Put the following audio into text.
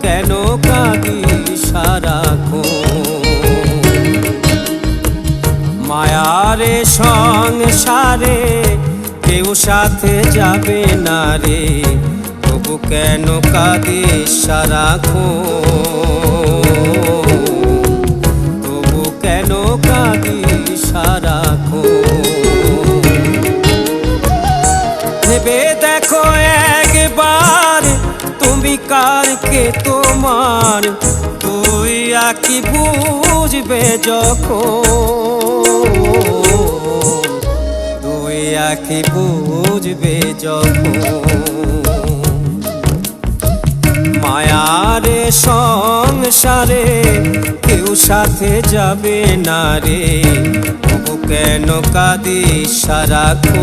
কেন কাঁদিস সারাক্ষণ। মায়ারে সংসারে কেউ সাথে যাবে না রে, তবু কেন কাঁদিস সারাক্ষণ, তবু কেন কাঁদিস সারাক্ষণ। ভেবে দেখো একবার তুমি কার কে তোমার, তুই কি বুঝবে যখন, তুই কি বুঝবে যখন। মায়ারে সংসারে কেউ সাথে যাবে না রে, তবু কেন কাঁদিস সারাক্ষণ।